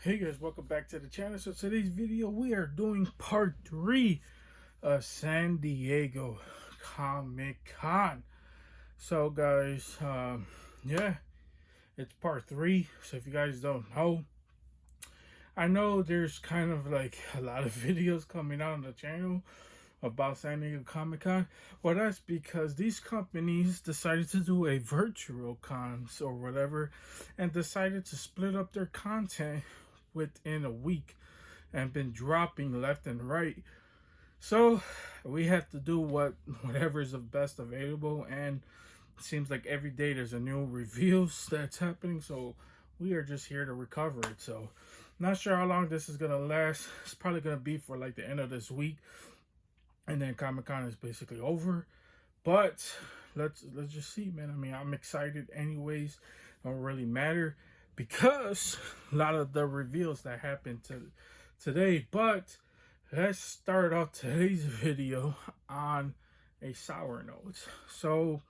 Hey guys, welcome back to the channel. So today's video we are doing part 3 of San Diego Comic-Con. So guys, yeah, it's part 3. So if you guys don't know, I know there's kind of like a lot of videos coming out on the channel about San Diego Comic-Con. Well, that's because these companies decided to do a virtual cons or whatever and decided to split up their content within a week and been dropping left and right. So we have to do whatever is the best available, and it seems like every day there's a new reveals that's happening, so we are just here to recover it. So not sure how long this is gonna last. It's probably gonna be for like the end of this week, and then Comic-Con is basically over. But let's just see, man. I mean, I'm excited anyways. Don't really matter because a lot of the reveals that happened today. But let's start off today's video on a sour note. So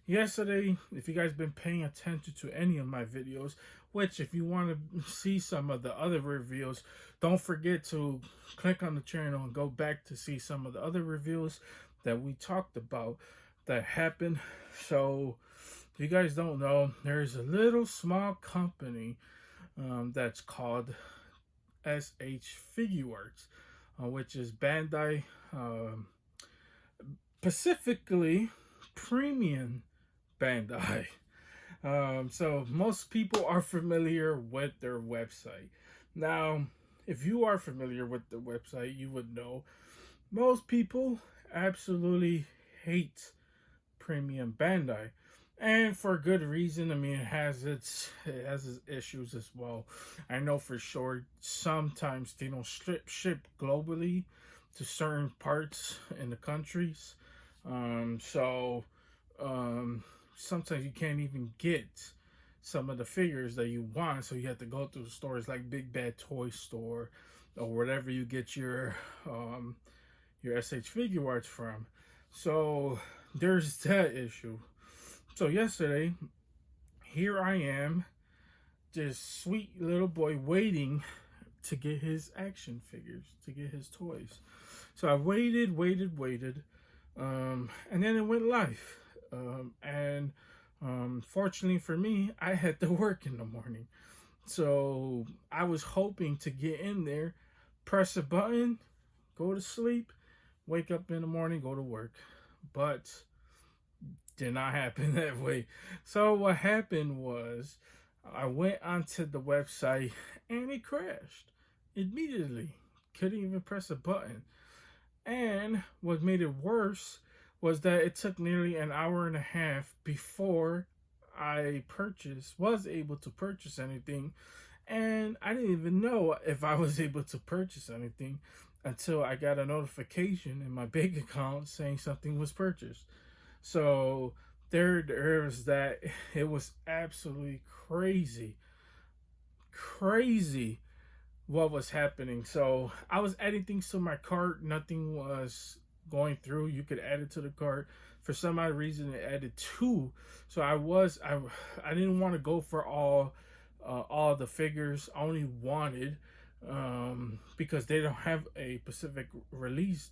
yesterday, if you guys been paying attention to any of my videos, which if you want to see some of the other reveals, don't forget to click on the channel and go back to see some of the other reveals that we talked about that happened. So if you guys don't know, there's a little small company that's called SH Figuarts, which is Bandai, specifically Premium Bandai. So most people are familiar with their website. Now, if you are familiar with the website, you would know most people absolutely hate Premium Bandai, and for good reason. I mean, it has its issues as well. I know for sure sometimes they don't ship globally to certain parts in the countries. Sometimes you can't even get some of the figures that you want, so you have to go through stores like Big Bad Toy Store or wherever you get your SH Figuarts from. So there's that issue. So yesterday, here I am, this sweet little boy waiting to get his action figures, to get his toys. So I waited, and then it went live. Fortunately for me, I had to work in the morning. So I was hoping to get in there, press a button, go to sleep, wake up in the morning, go to work. But did not happen that way. So what happened was I went onto the website and it crashed immediately. Couldn't even press a button. And what made it worse was that it took nearly an hour and a half before I was able to purchase anything. And I didn't even know if I was able to purchase anything until I got a notification in my bank account saying something was purchased. So there was that. It was absolutely crazy what was happening. So I was adding things to my cart. Nothing was going through. You could add it to the cart. For some odd reason, it added 2. So I didn't want to go for all the figures. I only wanted because they don't have a specific release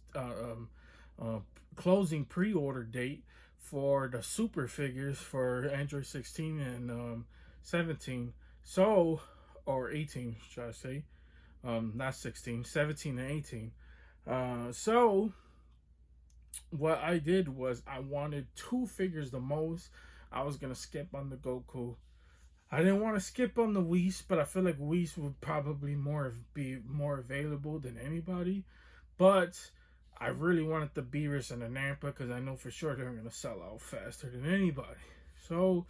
closing pre-order date for the super figures for Android 16 and 17. So, or 18, should I say? Not 16, 17 and 18. So what I did was I wanted 2 figures the most. I was gonna skip on the Goku. I didn't want to skip on the Whis, but I feel like Whis would probably be more available than anybody. But I really wanted the Beerus and the Nampa because I know for sure they're gonna sell out faster than anybody. So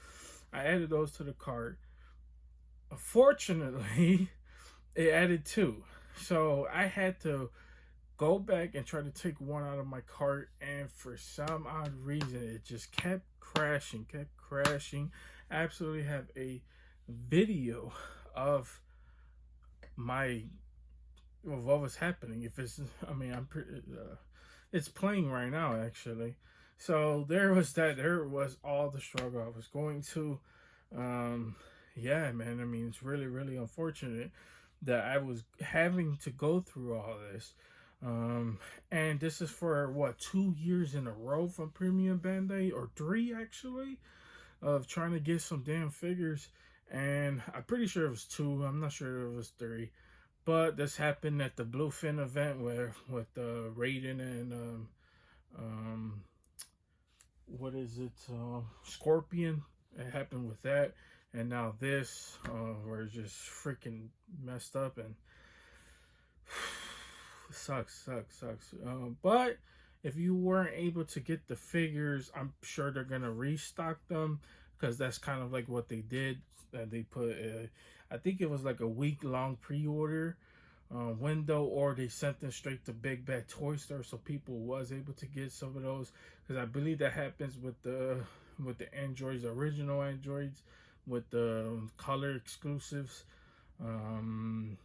I added those to the cart. Unfortunately, it added 2. So I had to go back and try to take one out of my cart, and for some odd reason it just kept crashing. I absolutely have a video of what was happening. If it's, I mean, I'm pretty, it's playing right now actually. So there was all the struggle I was going to. Yeah, man, I mean, it's really unfortunate. that I was having to go through all this. And this is for what, 2 years in a row from Premium Bandai, or three actually, of trying to get some damn figures. And I'm pretty sure it was two. I'm not sure if it was three. But this happened at the Bluefin event where with Raiden and um, what is it? Scorpion. It happened with that, and now this, where it's just freaking messed up and sucks. But if you weren't able to get the figures, I'm sure they're gonna restock them because that's kind of like what they did. They put, I think it was like a week-long pre-order window, or they sent them straight to Big Bad Toy Store, so people was able to get some of those. Because I believe that happens with the androids, original androids, with the color exclusives, and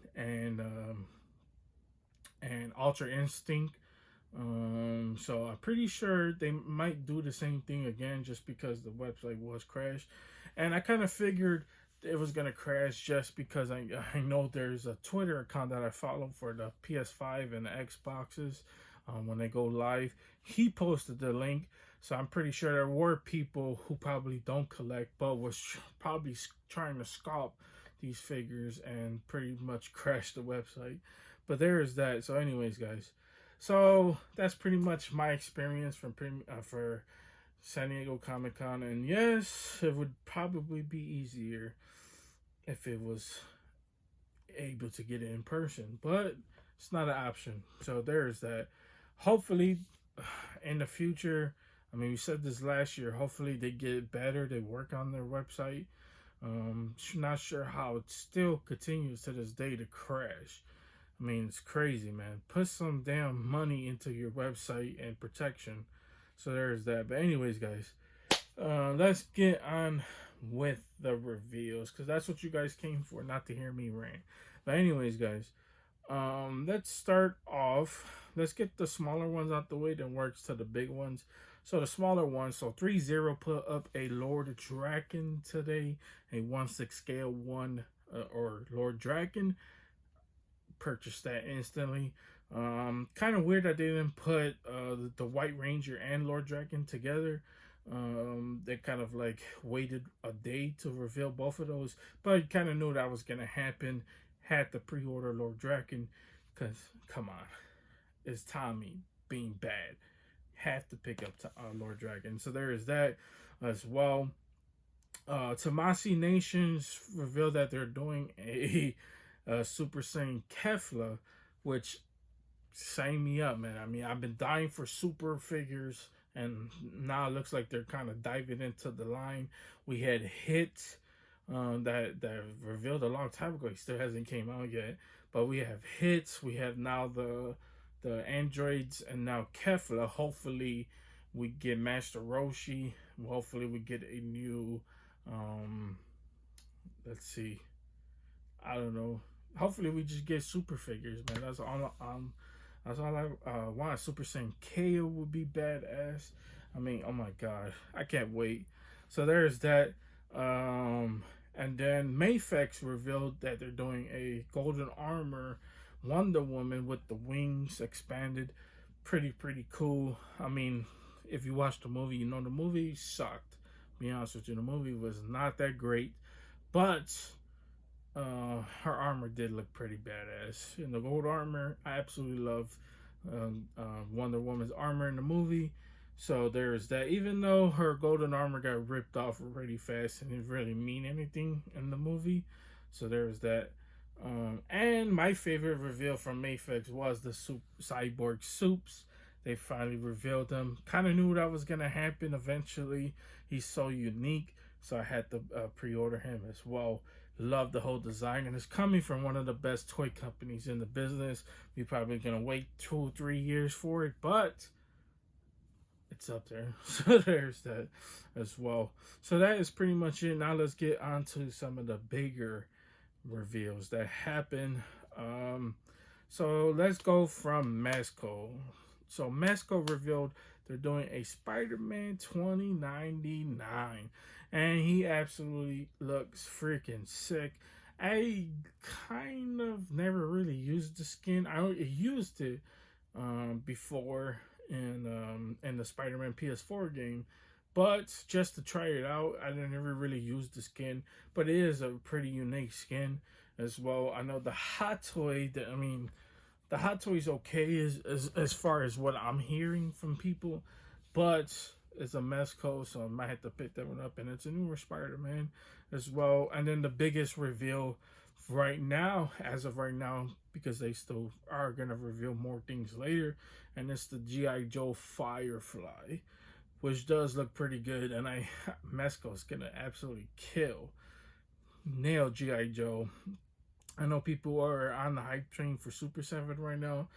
Ultra Instinct. So I'm pretty sure they might do the same thing again, just because the website was crashed, and I kind of figured it was gonna crash just because I know there's a Twitter account that I follow for the PS5 and the Xboxes. When they go live, he posted the link, so I'm pretty sure there were people who probably don't collect but was probably trying to scalp these figures and pretty much crash the website. But there is that. So anyways, guys, so that's pretty much my experience for San Diego Comic-Con. And yes, it would probably be easier if it was able to get it in person, but it's not an option. So there's that. Hopefully in the future, I mean, we said this last year, hopefully they get better, they work on their website. Not sure how it still continues to this day to crash. I mean, it's crazy, man. Put some damn money into your website and protection. So there's that. But anyways, guys, let's get on with the reveals, because that's what you guys came for, not to hear me rant. But anyways, guys, let's start off. Let's get the smaller ones out the way, then works to the big ones. So the smaller ones, so 3-0 put up a Lord Draken today, a 1/6 scale one, or Lord Draken. Purchased that instantly. Kind of weird that they didn't put the White Ranger and Lord Draken together. They kind of like waited a day to reveal both of those, but you kind of knew that was gonna happen. Had to pre-order Lord Draken, because come on, it's Tommy being bad. Have to pick up Lord Draken. So there is that as well. Tamasi Nations revealed that they're doing a Super Saiyan Kefla, which sign me up, man. I mean, I've been dying for super figures, and now it looks like they're kind of diving into the line. We had Hit that revealed a long time ago. He still hasn't came out yet, but we have Hits. We have now the androids, and now Kefla. Hopefully, we get Master Roshi. Hopefully, we get a new. Let's see. I don't know. Hopefully, we just get super figures, man. That's all. That's all I want. Super Saiyan KO would be badass. I mean, oh my god, I can't wait. So there's that. And then Mayfex revealed that they're doing a Golden Armor Wonder Woman with the wings expanded. Pretty cool. I mean, if you watch the movie, you know the movie sucked. To be honest with you, the movie was not that great, but her armor did look pretty badass. In the gold armor, I absolutely love Wonder Woman's armor in the movie. So there's that. Even though her golden armor got ripped off really fast and didn't really mean anything in the movie. So there's that. And my favorite reveal from Mayfex was the Cyborg Soups. They finally revealed them. Kind of knew that was going to happen eventually. He's so unique. So I had to pre-order him as well. Love the whole design, and it's coming from one of the best toy companies in the business. We're probably gonna wait 2 or 3 years for it, but it's up there. So there's that as well. So that is pretty much it. Now let's get on to some of the bigger reveals that happen. So let's go from Mezco. So Mezco revealed they're doing a Spider-Man 2099. And he absolutely looks freaking sick. I kind of never really used the skin. I used it before in the Spider-Man PS4 game, but just to try it out, I never really used the skin. But it is a pretty unique skin as well. I know the Hot Toy. The Hot Toy's okay as far as what I'm hearing from people, but it's a Mezco, so I might have to pick that one up. And it's a newer Spider-Man as well. And then the biggest reveal right now, as of right now, because they still are gonna reveal more things later, and it's the G.I. Joe Firefly, which does look pretty good. And Mezco's gonna absolutely nail G.I. Joe. I know people are on the hype train for Super 7 right now,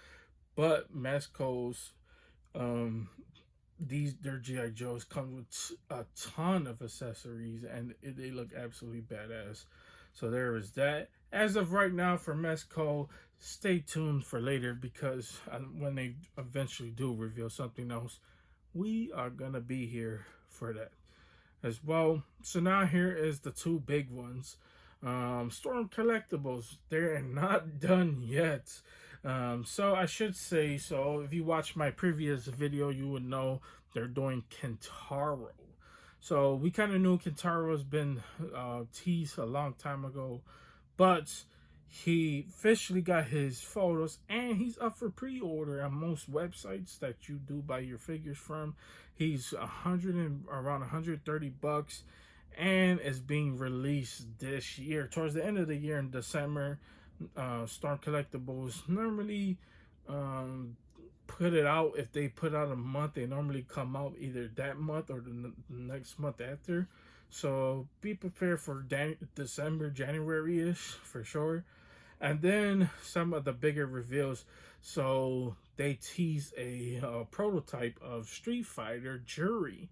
but Mezco's their GI Joes come with a ton of accessories, and they look absolutely badass. So there is that. As of right now for Mezco, stay tuned for later, because when they eventually do reveal something else, we are gonna be here for that as well. So now here is the two big ones. Storm Collectibles, they're not done yet. So I should say, so if you watched my previous video, you would know they're doing Kentaro. So we kind of knew Kentaro's been teased a long time ago, but he officially got his photos, and he's up for pre-order on most websites that you do buy your figures from. He's around $130, and is being released this year towards the end of the year in December. Storm Collectibles normally put it out. If they put out a month, they normally come out either that month or the next month after. So be prepared for December, January-ish for sure. And then some of the bigger reveals. So they tease a prototype of Street Fighter Jury.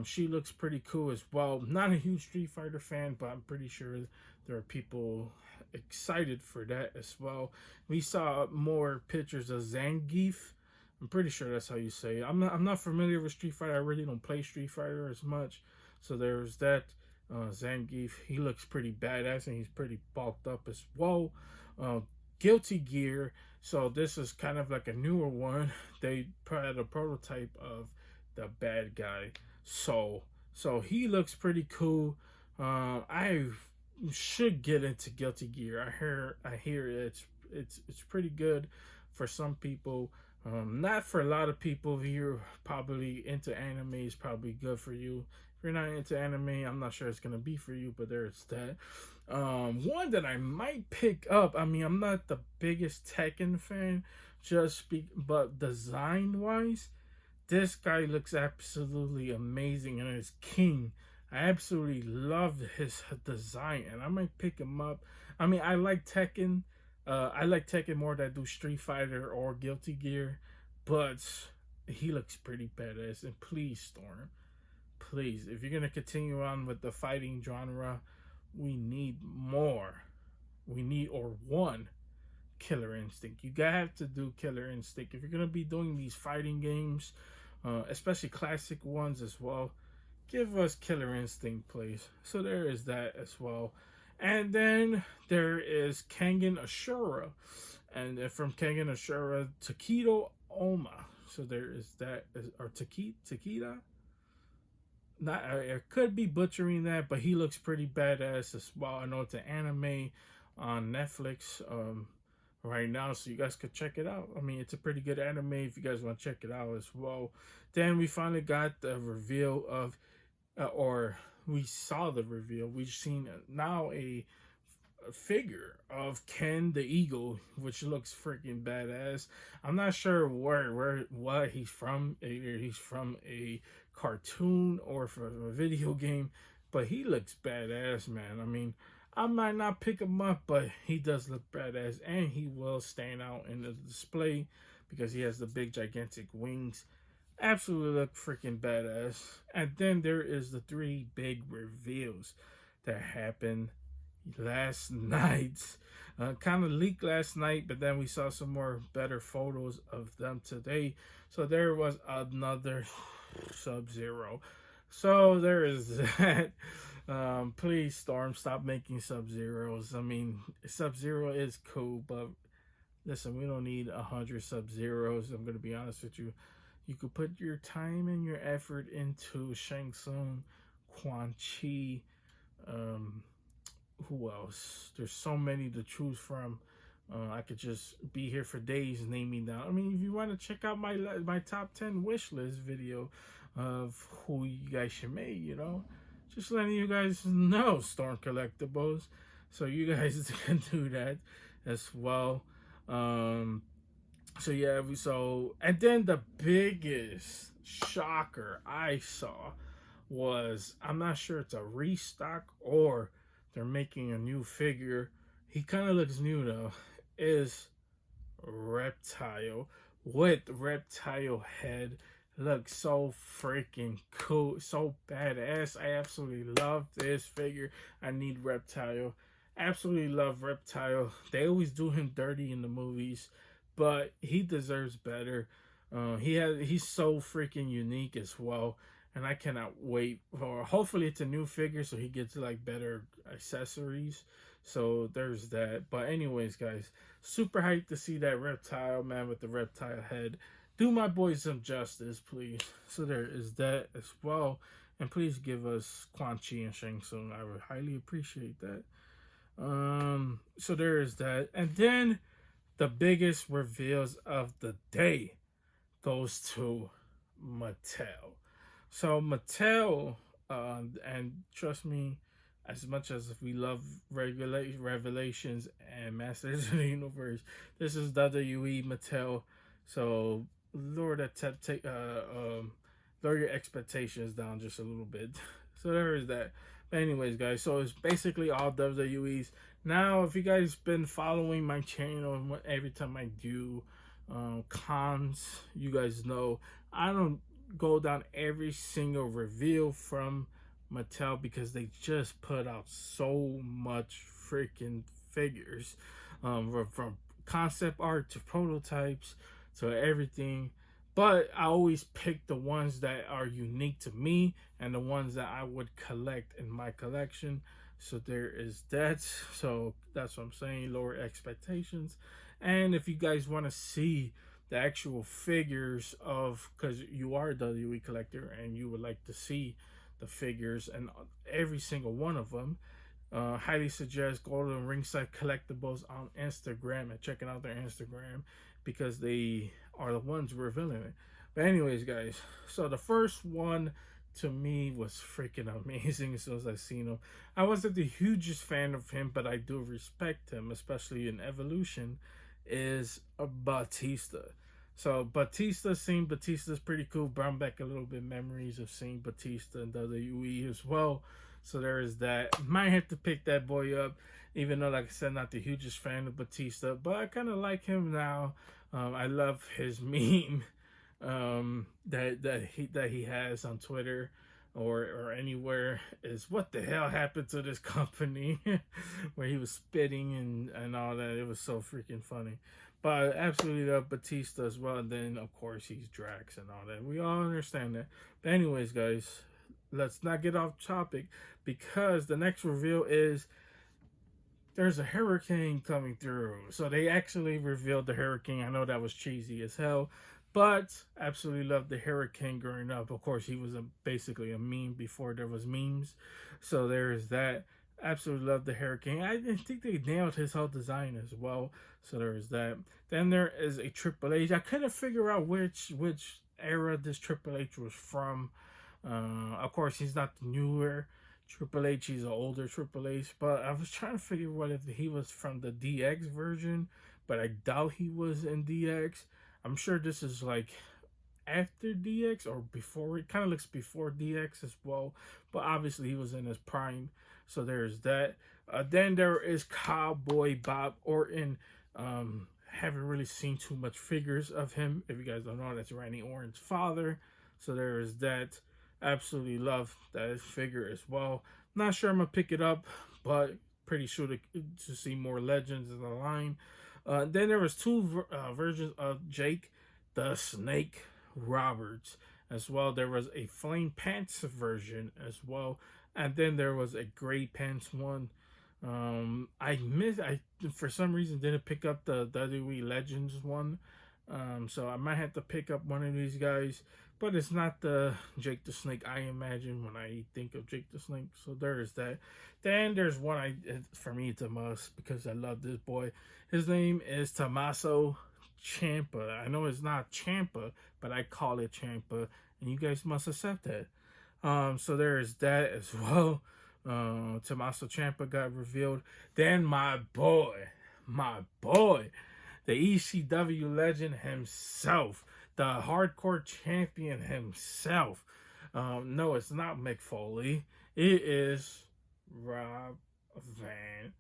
She looks pretty cool as well. Not a huge Street Fighter fan, but I'm pretty sure there are people excited for that as well. We saw more pictures of Zangief. I'm pretty sure that's how you say it. I'm not familiar with Street Fighter. I really don't play Street Fighter as much. So there's that. Zangief, he looks pretty badass, and he's pretty bulked up as well. Guilty Gear. So this is kind of like a newer one. They put out a prototype of the bad guy. So he looks pretty cool. I should get into Guilty Gear. I hear it's pretty good for some people. Not for a lot of people. If you're probably into anime, it's probably good for you. If you're not into anime, I'm not sure it's gonna be for you, but there's that. One that I might pick up. I mean, I'm not the biggest Tekken fan, but design wise, this guy looks absolutely amazing, and it's King. I absolutely love his design, and I might pick him up. I mean, I like Tekken. I like Tekken more than I do Street Fighter or Guilty Gear, but he looks pretty badass. And please, Storm, please, if you're gonna continue on with the fighting genre, we need more. We need one Killer Instinct. You gotta have to do Killer Instinct if you're gonna be doing these fighting games, especially classic ones as well. Give us Killer Instinct, please. So there is that as well. And then there is Kengan Ashura. And from Kengan Ashura, Takedo Oma. So there is that. Or Takeda? Not, I could be butchering that, but he looks pretty badass as well. I know it's an anime on Netflix right now, so you guys could check it out. I mean, it's a pretty good anime if you guys want to check it out as well. Then we finally got the reveal of, we saw the reveal. We've seen now a figure of Ken the Eagle, which looks freaking badass. I'm not sure what he's from. Either he's from a cartoon or from a video game, but he looks badass, man. I mean, I might not pick him up, but he does look badass, and he will stand out in the display because he has the big gigantic wings. Absolutely look freaking badass. And then there is the three big reveals that happened last night. Kind of leaked last night, but then we saw some more better photos of them today. So there was another Sub-Zero. So there is that. Please, Storm, stop making Sub-Zeros. I mean, Sub-Zero is cool, but listen, we don't need 100 Sub-Zeros. I'm gonna be honest with you. You could put your time and your effort into Shang Tsung, Quan Chi. Um, who else? There's so many to choose from. I could just be here for days naming down. I mean, if you want to check out my top 10 wish list video of who you guys should make, just letting you guys know, Storm Collectibles, so you guys can do that as well. So yeah, and then the biggest shocker I saw was, I'm not sure it's a restock or they're making a new figure. He kind of looks new though. Is Reptile with Reptile head. Looks so freaking cool, so badass. I absolutely love this figure. I need Reptile. Absolutely love Reptile. They always do him dirty in the movies, but he deserves better. He's so freaking unique as well, and I cannot wait for. Hopefully, it's a new figure, so he gets like better accessories. So there's that. But anyways, guys, super hyped to see that Reptile man with the reptile head. Do my boys some justice, please. So there is that as well. And please give us Quan Chi and Shang Tsung. I would highly appreciate that. So there is that. And then the biggest reveals of the day goes to Mattel. So Mattel, and trust me, as much as we love Revelations and Masters of the Universe, this is WWE Mattel. So lower your expectations down just a little bit. So there is that. But anyways, guys, so it's basically all WWE's. Now, if you guys been following my channel, every time I do cons, you guys know I don't go down every single reveal from Mattel because they just put out so much freaking figures, from concept art to prototypes to everything. But I always pick the ones that are unique to me and the ones that I would collect in my collection. So there is that. So that's what I'm saying. Lower expectations. And if you guys want to see the actual figures of, because you are a WWE collector and you would like to see the figures and every single one of them, highly suggest go to Ringside Collectibles on Instagram and checking out their Instagram because they are the ones revealing it. But anyways, guys, so the first one to me was freaking amazing as soon as I seen him. I wasn't the hugest fan of him, but I do respect him, especially in Evolution, is a Batista. So seeing Batista's pretty cool. Brought back a little bit memories of seeing Batista in WWE as well. So there is that. Might have to pick that boy up, even though, like I said, not the hugest fan of Batista, but I kind of like him now. I love his meme that he has on Twitter or anywhere, is what the hell happened to this company, where he was spitting and all that. It was so freaking funny. But I absolutely love Batista as well. And then, of course, he's Drax and all that. We all understand that. But anyways, guys, let's not get off topic, because the next reveal is there's a hurricane coming through. So they actually revealed the hurricane. I know that was cheesy as hell, but absolutely loved the hurricane growing up. Of course, he was basically a meme before there was memes. So there's that. Absolutely love the hurricane. I think they nailed his whole design as well. So there's that. Then there is a Triple H. I couldn't figure out which era this Triple H was from. Of course, he's not the newer Triple H. He's an older Triple H. But I was trying to figure out if he was from the DX version, but I doubt he was in DX. I'm sure this is like after DX or before. It kind of looks before DX as well, but obviously he was in his prime. So there's that. Then there is Cowboy Bob Orton. Haven't really seen too much figures of him. If you guys don't know, that's Randy Orton's father. So there is that. Absolutely love that figure as well. Not sure I'm going to pick it up, but pretty sure to see more legends in the line. Then there was two versions of Jake the Snake Roberts as well. There was a Flame Pants version as well. And then there was a gray pants one. I for some reason didn't pick up the WWE Legends one. So I might have to pick up one of these guys, but it's not the Jake the Snake I imagine when I think of Jake the Snake. So there is that. Then there's one for me it's a must because I love this boy. His name is Tommaso Ciampa. I know it's not Ciampa, but I call it Ciampa, and you guys must accept that. So there is that as well. Tommaso Ciampa got revealed. Then my boy, the ECW legend himself, the hardcore champion himself. No, it's not Mick Foley. It is Rob Van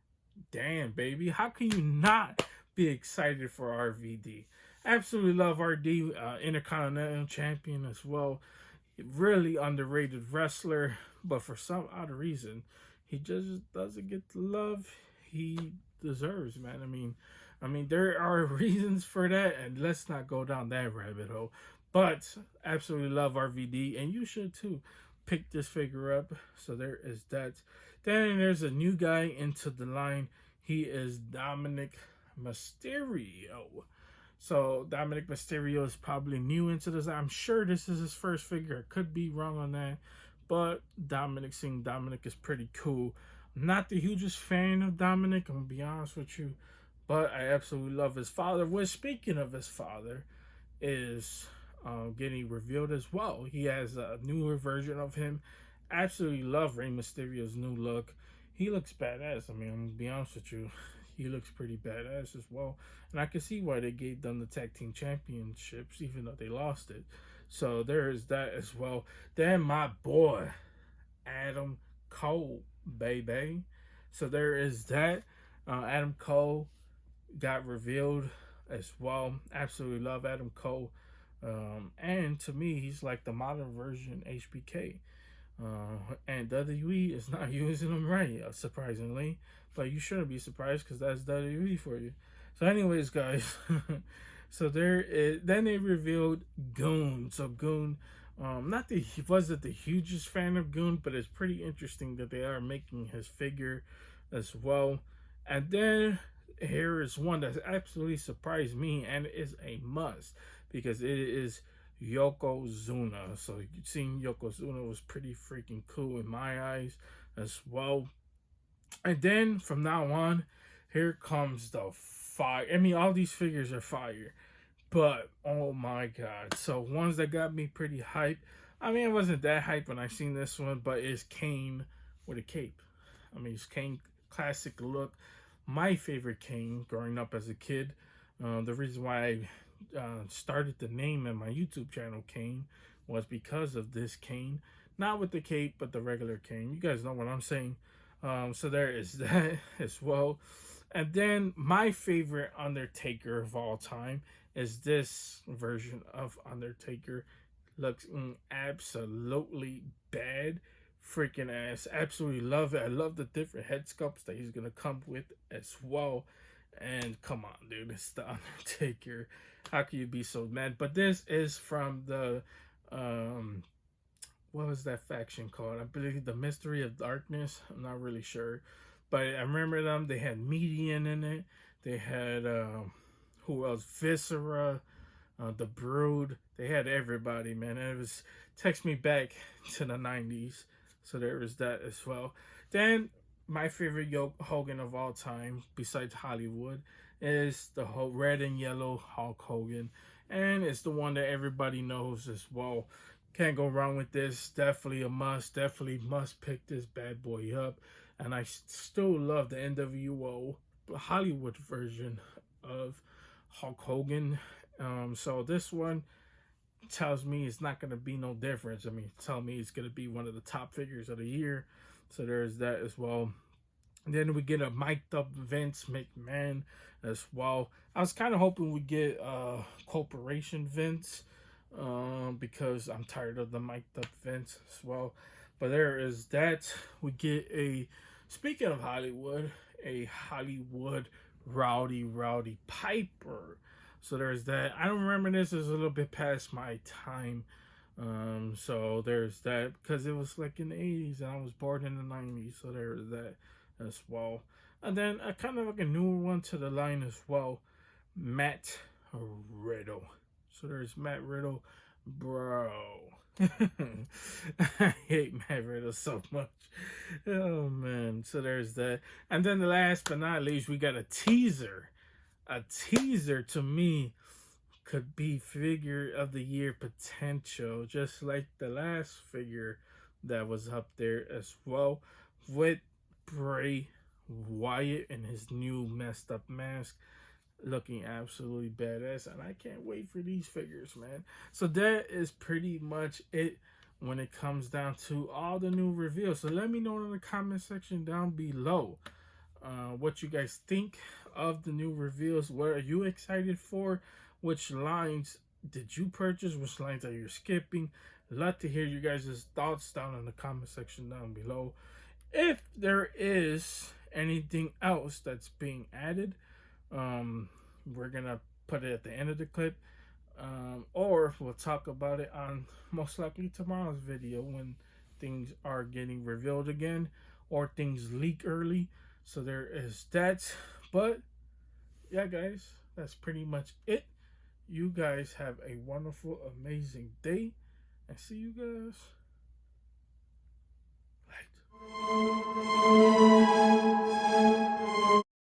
Dam, baby. How can you not be excited for RVD? Absolutely love RD, Intercontinental Champion as well. Really underrated wrestler, but for some odd reason, he just doesn't get the love he deserves, man. I mean, there are reasons for that, and let's not go down that rabbit hole. But absolutely love RVD, and you should too. Pick this figure up. So there is that. Then there's a new guy into the line. He is Dominic Mysterio. So Dominic Mysterio is probably new into this. I'm sure this is his first figure. I could be wrong on that, but seeing Dominic is pretty cool. I'm not the hugest fan of Dominic, I'm gonna be honest with you, but I absolutely love his father. Well, speaking of his father, is getting revealed as well. He has a newer version of him. Absolutely love Rey Mysterio's new look. He looks badass. I mean, I'm gonna be honest with you. He looks pretty badass as well. And I can see why they gave them the tag team championships, even though they lost it. So there is that as well. Then my boy, Adam Cole, baby. So there is that. Adam Cole got revealed as well. Absolutely love Adam Cole. And to me, he's like the modern version HBK. And WWE is not using them right, surprisingly. But you shouldn't be surprised because that's WWE for you. So, anyways, guys, so there is. Then they revealed Goon. So Goon, he wasn't the hugest fan of Goon, but it's pretty interesting that they are making his figure as well. And then here is one that absolutely surprised me, and is a must because it is Yokozuna. So seeing Yokozuna was pretty freaking cool in my eyes as well. And then from now on, here comes the fire. I mean, all these figures are fire, but oh my god! So ones that got me pretty hyped. I mean, it wasn't that hyped when I seen this one, but it's Kane with a cape. I mean, it's Kane classic look. My favorite Kane growing up as a kid. The reason why I started the name in my YouTube channel Kane was because of this Kane, not with the cape, but the regular Kane. You guys know what I'm saying. So there is that as well. And then my favorite Undertaker of all time is this version of Undertaker. Looks absolutely bad freaking ass. Absolutely love it. I love the different head sculpts that he's gonna come with as well. And come on, dude, it's the Undertaker. How can you be so mad? But this is from the what was that faction called? I believe the Mystery of Darkness. I'm not really sure, but I remember them. They had Median in it. They had who else? Viscera, the Brood. They had everybody, man. And it was takes me back to the 90s. So there was that as well. Then my favorite Hogan of all time, besides Hollywood, is the whole red and yellow Hulk Hogan, and it's the one that everybody knows as well. Can't go wrong with this. Definitely a must. Definitely must pick this bad boy up. And I still love the NWO Hollywood version of Hulk Hogan. So this one tells me it's not going to be no difference. I mean, tell me it's going to be one of the top figures of the year. So there's that as well. And then we get a mic'd up Vince McMahon as well. I was kind of hoping we get Corporation Vince because I'm tired of the mic'd up Vince as well. But there is that. We get speaking of Hollywood, a Hollywood Rowdy Piper. So there's that. I don't remember this. Is a little bit past my time So there's that, because it was like in the 80s and I was born in the 90s, so there's that as well. And then a kind of like a newer one to the line as well, Matt Riddle. So there's Matt Riddle, bro. I hate Matt Riddle so much. Oh man. So there's that. And then the last but not least, we got a teaser. A teaser to me could be figure of the year potential, just like the last figure that was up there as well, with Bray Wyatt and his new messed up mask looking absolutely badass. And I can't wait for these figures, man. So that is pretty much it when it comes down to all the new reveals. So let me know in the comment section down below what you guys think of the new reveals. What are you excited for? Which lines did you purchase? Which lines are you skipping? Love to hear you guys' thoughts down in the comment section down below. If there is anything else that's being added, we're gonna put it at the end of the clip, or we'll talk about it on most likely tomorrow's video when things are getting revealed again or things leak early. So there is that. But yeah, guys, that's pretty much it. You guys have a wonderful, amazing day. And see you guys later.